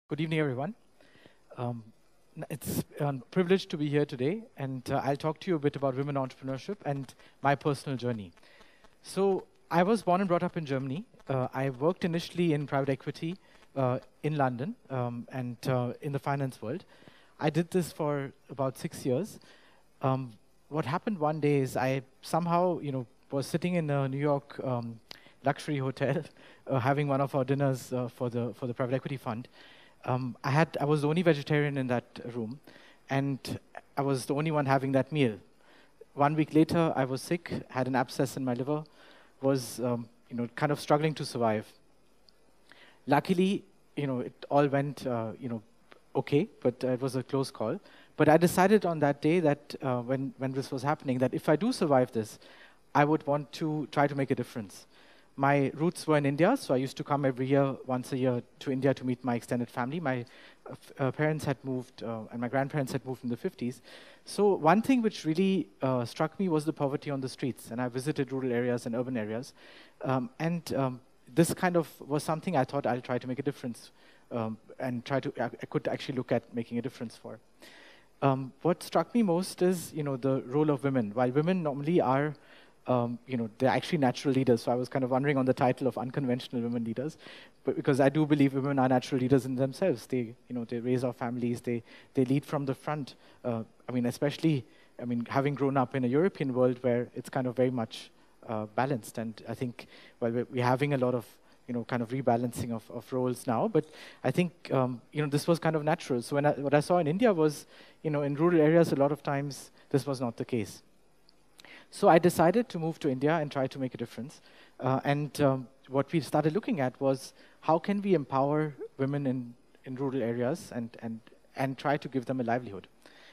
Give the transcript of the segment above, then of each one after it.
Good evening, everyone. Um, it's a privilege to be here today, and I'll talk to you a bit about women entrepreneurship and my personal journey. So, I was born and brought up in Germany. I worked initially in private equity in London and in the finance world. I did this for about 6 years. Um, what happened one day is I somehow, was sitting in a New York luxury hotel, having one of our dinners for the private equity fund. I was the only vegetarian in that room, and I was the only one having that meal. 1 week later, I was sick, had an abscess in my liver, was kind of struggling to survive. Luckily, it all went okay, but it was a close call. But I decided on that day that when this was happening, that if I do survive this, I would want to try to make a difference. My roots were in India, so I used to come every year, once a year, to India to meet my extended family. My parents had moved, and my grandparents had moved in the 50s. So one thing which really struck me was the poverty on the streets, and I visited rural areas and urban areas. This kind of was something I thought I'll try to make a difference, and I could actually look at making a difference for. What struck me most is, the role of women. While women normally are they're actually natural leaders. So I was kind of wondering on the title of Unconventional Women Leaders, but because I do believe women are natural leaders in themselves. They raise our families. They lead from the front. Especially, having grown up in a European world where it's kind of very much balanced. And I think, we're having a lot of, kind of rebalancing of roles now. But I think, this was kind of natural. So what I saw in India was, in rural areas, a lot of times this was not the case. So I decided to move to India and try to make a difference. What we started looking at was how can we empower women in rural areas and try to give them a livelihood.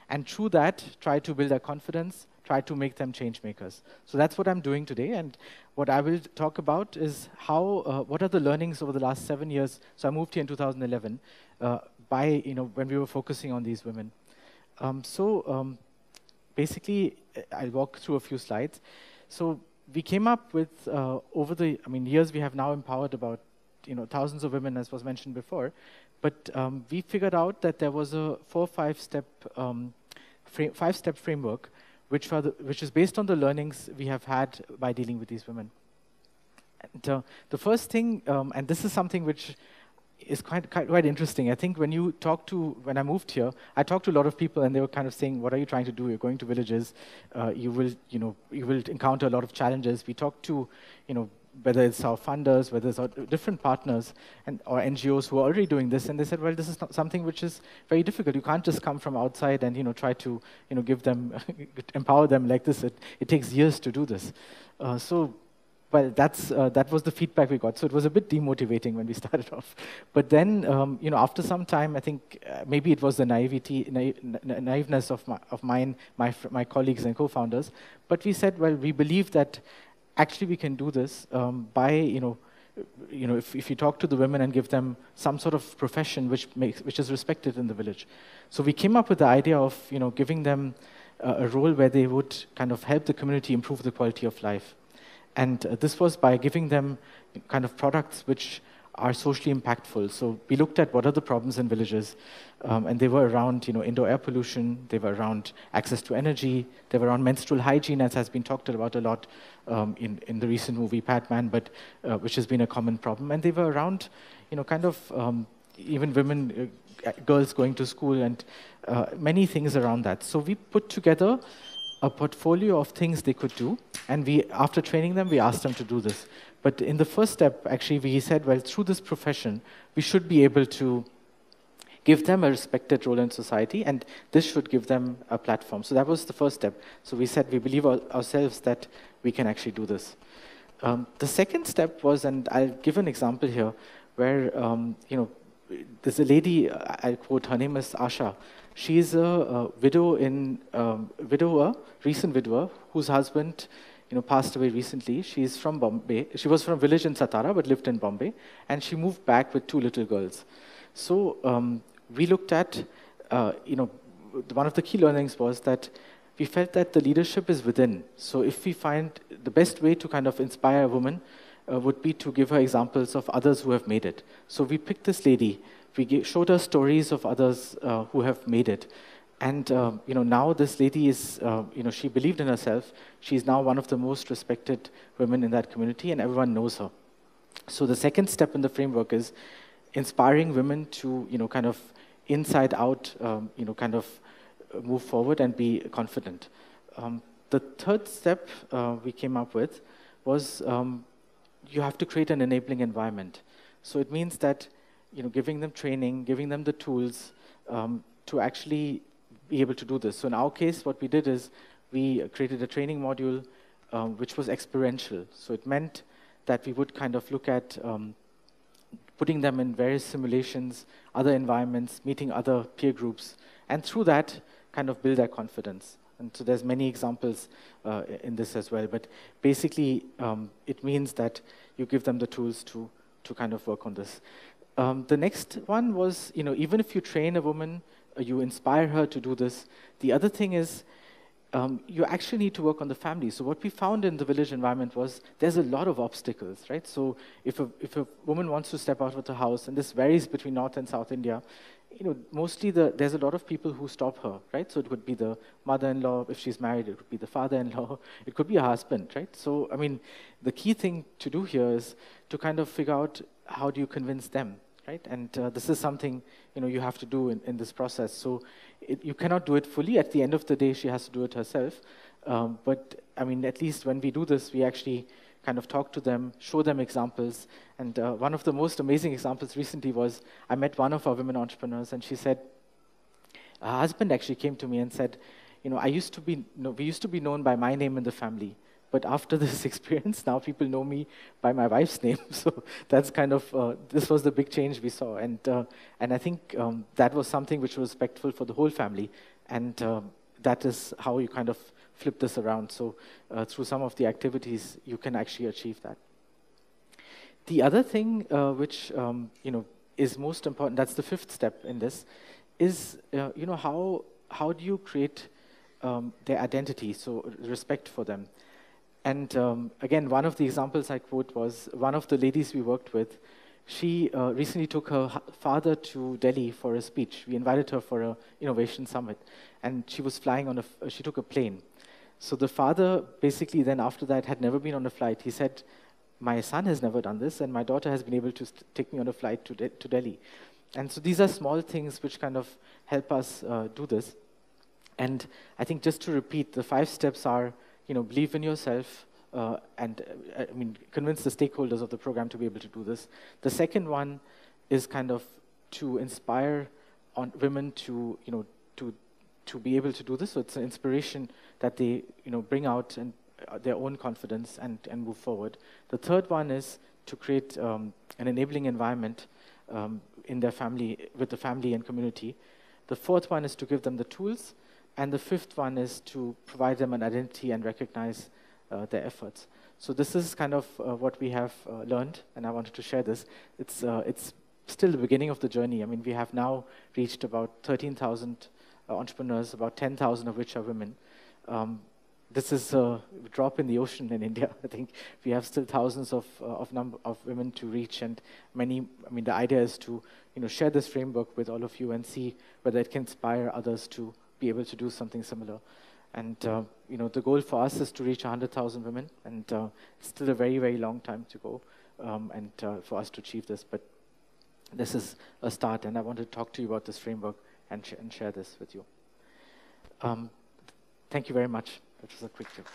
And through that, try to build their confidence, try to make them change makers. So that's what I'm doing today. And what I will talk about is what are the learnings over the last 7 years. So I moved here in 2011 when we were focusing on these women. Basically, I'll walk through a few slides. So we came up with, over the years, we have now empowered about thousands of women, as was mentioned before. But we figured out that there was a 5-step framework, which is based on the learnings we have had by dealing with these women. And the first thing, and this is something which is quite interesting. I think when I moved here, I talked to a lot of people, and they were kind of saying, "What are you trying to do? You're going to villages. You will encounter a lot of challenges." We talked to, whether it's our funders, whether it's our different partners, or NGOs who are already doing this, and they said, "Well, this is not something which is very difficult. You can't just come from outside and try to give them, empower them like this. It takes years to do this." Well, that was the feedback we got. So it was a bit demotivating when we started off. But then, after some time, I think maybe it was the naiveness of my colleagues and co-founders. But we said, well, we believe that actually we can do this by, if you talk to the women and give them some sort of profession which is respected in the village. So we came up with the idea of, giving them a role where they would kind of help the community improve the quality of life. And this was by giving them kind of products which are socially impactful. So we looked at what are the problems in villages, and they were around indoor air pollution, they were around access to energy, they were around menstrual hygiene, as has been talked about a lot in the recent movie Padman, but which has been a common problem. And they were around even women, girls going to school, and many things around that. So we put together a portfolio of things they could do, and after training them, we asked them to do this. But in the first step, actually, we said, well, through this profession, we should be able to give them a respected role in society, and this should give them a platform. So that was the first step. So we said we believe ourselves that we can actually do this. The second step was, and I'll give an example here, where there's a lady, I'll quote, her name is Asha. She's a recent widower, whose husband passed away recently. She's from Bombay. She was from a village in Satara, but lived in Bombay. And she moved back with 2 little girls. So we looked at, one of the key learnings was that we felt that the leadership is within. So if we find the best way to kind of inspire a woman would be to give her examples of others who have made it. So we picked this lady, showed her stories of others who have made it. And now this lady is, she believed in herself. She's now one of the most respected women in that community, and everyone knows her. So the second step in the framework is inspiring women to, kind of inside out, kind of move forward and be confident. The third step we came up with was you have to create an enabling environment. So it means that, giving them training, giving them the tools to actually be able to do this. So in our case, what we did is we created a training module which was experiential. So it meant that we would kind of look at putting them in various simulations, other environments, meeting other peer groups, and through that, kind of build their confidence. And so there's many examples in this as well. But basically, it means that you give them the tools to kind of work on this. The next one was, even if you train a woman, you inspire her to do this, the other thing is you actually need to work on the family. So what we found in the village environment was there's a lot of obstacles, right? So if a woman wants to step out of the house, and this varies between North and South India, mostly there's a lot of people who stop her, right? So it would be the mother-in-law, if she's married, it would be the father-in-law, it could be a husband, right? So, the key thing to do here is to kind of figure out how do you convince them, right? And this is something, you have to do in this process. So you cannot do it fully. At the end of the day, she has to do it herself. But, at least when we do this, we actually kind of talk to them, show them examples. And one of the most amazing examples recently was I met one of our women entrepreneurs, and she said, her husband actually came to me and said, we used to be known by my name in the family. But after this experience, now people know me by my wife's name. So that's kind of, this was the big change we saw. And I think that was something which was respectful for the whole family. And that is how you kind of flip this around. So through some of the activities, you can actually achieve that. The other thing which, is most important, that's the fifth step in this, is, how do you create their identity, so respect for them. And again, one of the examples I quote was one of the ladies we worked with. She recently took her father to Delhi for a speech. We invited her for an innovation summit, and she was flying on she took a plane. So the father basically then after that had never been on a flight. He said, my son has never done this, and my daughter has been able to take me on a flight to Delhi. And so these are small things which kind of help us do this. And I think just to repeat, the 5 steps are, believe in yourself, and convince the stakeholders of the program to be able to do this. The second one is kind of to inspire women to, to be able to do this. So it's an inspiration that they, bring out and their own confidence and move forward. The third one is to create an enabling environment in their family, with the family and community. The fourth one is to give them the tools. And the fifth one is to provide them an identity and recognize their efforts. So this is kind of what we have learned, and I wanted to share this. It's still the beginning of the journey. We have now reached about 13,000 entrepreneurs, about 10,000 of which are women. This is a drop in the ocean in India. I think we have still thousands of women to reach, and many. The idea is to share this framework with all of you and see whether it can inspire others to be able to do something similar. And the goal for us is to reach 100,000 women, and it's still a very, very long time to go, and for us to achieve this. But this is a start, and I want to talk to you about this framework and share this with you. Thank you very much. That was a quick tip.